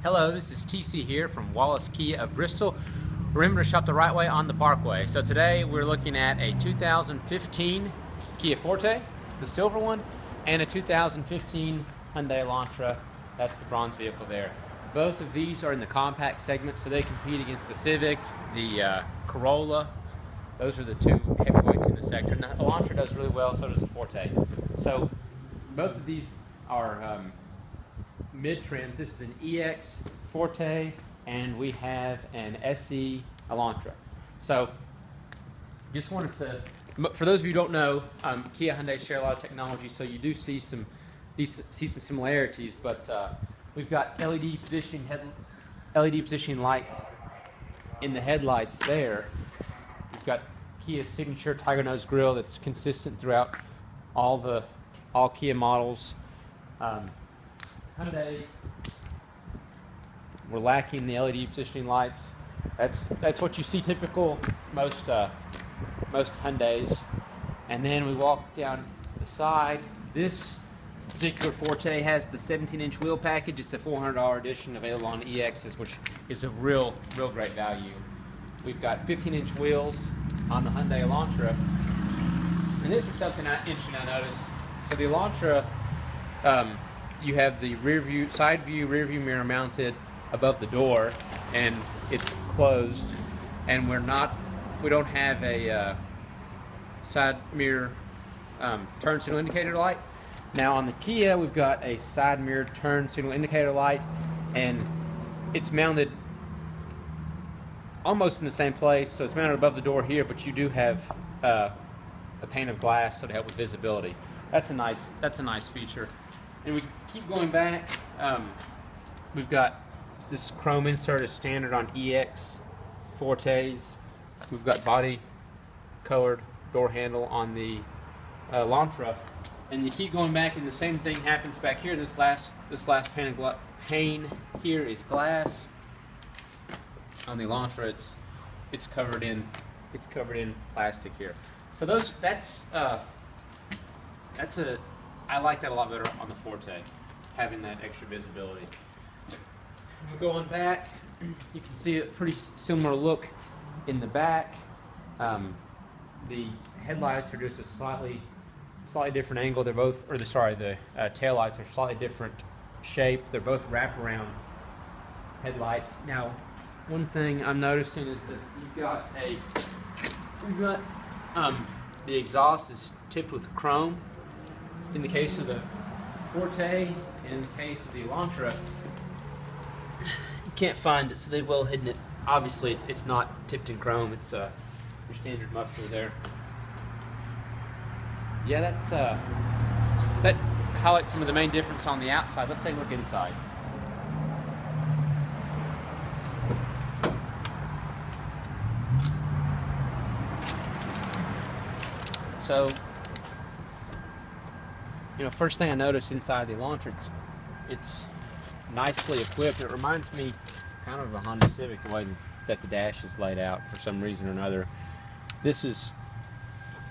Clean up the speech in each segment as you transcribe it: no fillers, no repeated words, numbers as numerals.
Hello, this is TC here from Wallace Kia of Bristol. Remember to shop the right way on the Parkway. So today we're looking at a 2015 Kia Forte, the silver one, and a 2015 Hyundai Elantra. That's the bronze vehicle there. Both of these are in the compact segment, so they compete against the Civic, the Corolla. Those are the two heavyweights in the sector. And the Elantra does really well, so does the Forte. So both of these are mid-trims. This is an EX Forte, and we have an SE Elantra. So just wanted to, for those of you who don't know, Kia Hyundai share a lot of technology, so you do see some similarities, but we've got LED positioning lights in the headlights there. We've got Kia's signature tiger nose grille that's consistent throughout all Kia models. Hyundai, we're lacking the LED positioning lights. That's what you see typical most Hyundais. And then we walk down the side. This particular Forte has the 17-inch wheel package. It's a $400 edition available on EXs, which is a real great value. We've got 15-inch wheels on the Hyundai Elantra, and this is something interesting I noticed. So the Elantra, you have the side view, rear view mirror mounted above the door, and it's closed. And we don't have a side mirror turn signal indicator light. Now on the Kia, we've got a side mirror turn signal indicator light, and it's mounted almost in the same place. So it's mounted above the door here, but you do have a pane of glass so to help with visibility. That's a nice feature. And we keep going back. We've got this chrome insert is standard on EX Fortes. We've got body colored door handle on the Elantra. And you keep going back, and the same thing happens back here. This last pane here is glass. On the Elantra, it's covered in plastic here. So I like that a lot better on the Forte, having that extra visibility. We go on back, you can see a pretty similar look in the back. The headlights are just a slightly different angle. They're both, the tail lights are slightly different shape. They're both wraparound headlights. Now, one thing I'm noticing is that the exhaust is tipped with chrome. In the case of the Forte, and in the case of the Elantra, you can't find it, so they've well hidden it. Obviously, it's not tipped in chrome. It's your standard muffler there. Yeah, that highlights some of the main difference on the outside. Let's take a look inside. So, first thing I noticed inside the Elantra, it's nicely equipped. It reminds me kind of of a Honda Civic, the way that the dash is laid out for some reason or another. This is,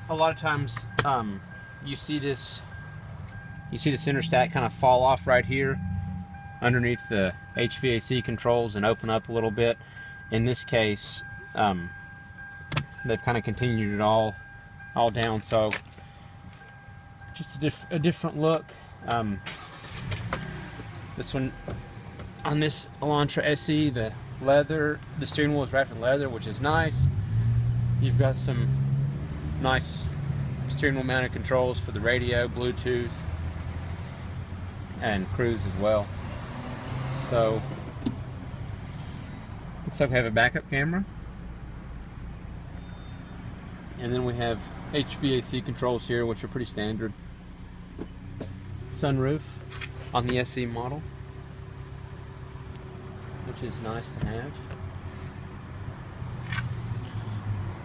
a lot of times, you see the center stack kind of fall off right here underneath the HVAC controls and open up a little bit. In this case, they've kind of continued it all down, so just a different look. This one, on this Elantra SE, the steering wheel is wrapped in leather, which is nice. You've got some nice steering wheel mounted controls for the radio, Bluetooth, and cruise as well. So, looks like we have a backup camera. And then we have HVAC controls here, which are pretty standard. Sunroof on the SE model, which is nice to have.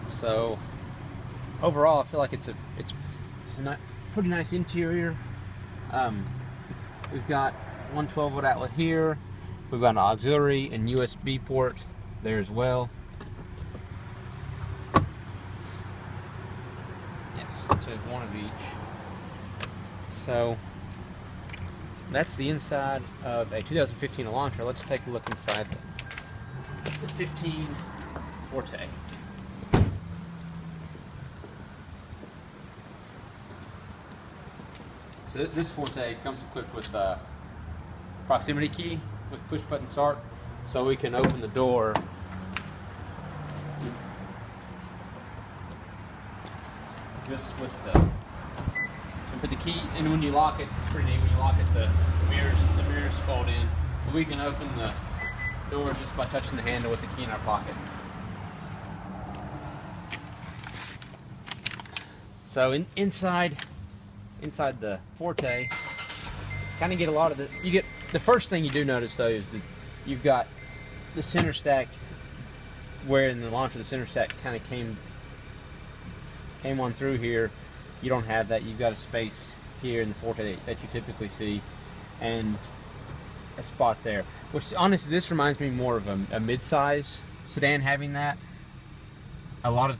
So overall, I feel like it's a pretty nice interior. We've got one 12-volt outlet here. We've got an auxiliary and USB port there as well. Yes, so we have one of each. So that's the inside of a 2015 Elantra. Let's take a look inside the 15 Forte. So this Forte comes equipped with a proximity key with push button start, so we can open the door just with the, and put the key, and when you lock it, it's pretty neat, when you lock it, the mirrors fold in. But we can open the door just by touching the handle with the key in our pocket. So inside the Forte, kind of get a lot of the first thing you do notice though is that you've got the center stack, where in the Elantra the center stack kind of came on through here. You don't have that. You've got a space here in the Forte that you typically see, and a spot there, which honestly this reminds me more of a mid-size sedan having that. All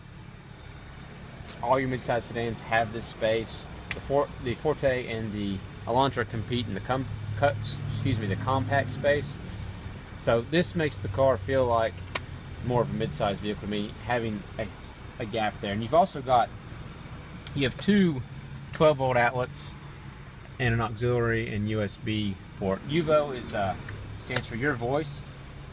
your mid-size sedans have this space. The Forte and the Elantra compete in the compact space. So this makes the car feel like more of a mid-size vehicle to me, having a gap there. And you have two 12-volt outlets and an auxiliary and USB port. UVO stands for Your Voice.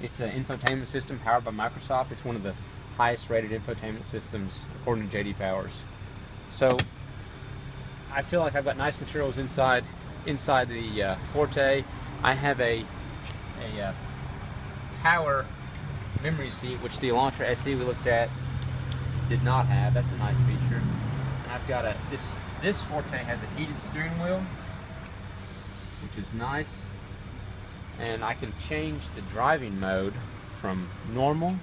It's an infotainment system powered by Microsoft. It's one of the highest rated infotainment systems according to J.D. Powers. So I feel like I've got nice materials inside the Forte. I have a power memory seat, which the Elantra SE we looked at did not have. That's a nice feature. And I've got this Forte has a heated steering wheel, which is nice. And I can change the driving mode from normal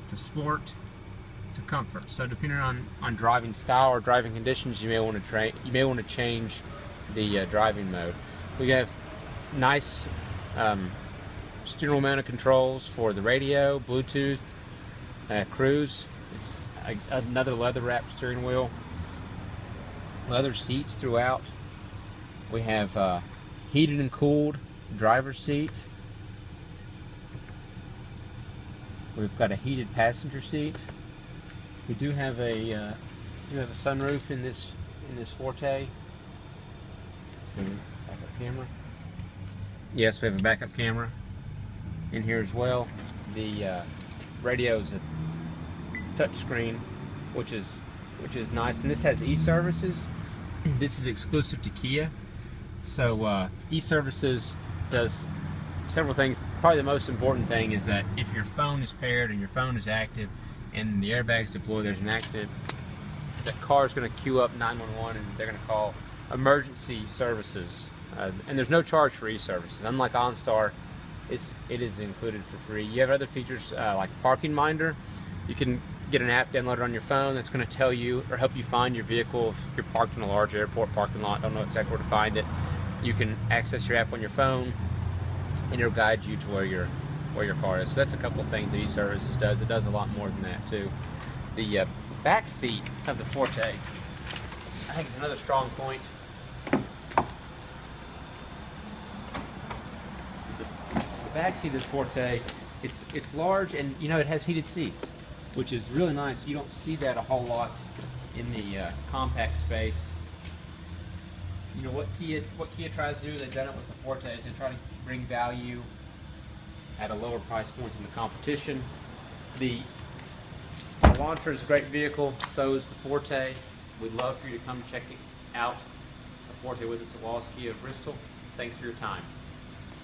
to sport to comfort. So depending on driving style or driving conditions, you may want to change the driving mode. We have nice steering wheel mounted controls for the radio, Bluetooth, cruise. It's another leather wrapped steering wheel. Leather seats throughout. We have heated and cooled driver's seat. We've got a heated passenger seat. We do have a sunroof in this Forte. So backup camera. Yes, we have a backup camera in here as well. The radio is a touch screen, which is nice, and this has Eservices. This is exclusive to Kia. So Eservices does several things. Probably the most important thing is that if your phone is paired and your phone is active and the airbag's deployed, there's an accident, the car is going to queue up 911 and they're going to call emergency services. And there's no charge for Eservices. Unlike OnStar, it is included for free. You have other features like Parking Minder. You can get an app downloaded on your phone that's going to tell you or help you find your vehicle if you're parked in a large airport parking lot, don't know exactly where to find it. You can access your app on your phone and it'll guide you to where your car is. So that's a couple of things that Eservices does. It does a lot more than that too. The back seat of the Forte, I think, is another strong point. So the back seat of this Forte, it's large, and it has heated seats, which is really nice. You don't see that a whole lot in the compact space. What Kia tries to do, they've done it with the Forte, is they try to bring value at a lower price point than the competition. The Elantra is a great vehicle, so is the Forte. We'd love for you to come check out the Forte with us at Wallace Kia of Bristol. Thanks for your time.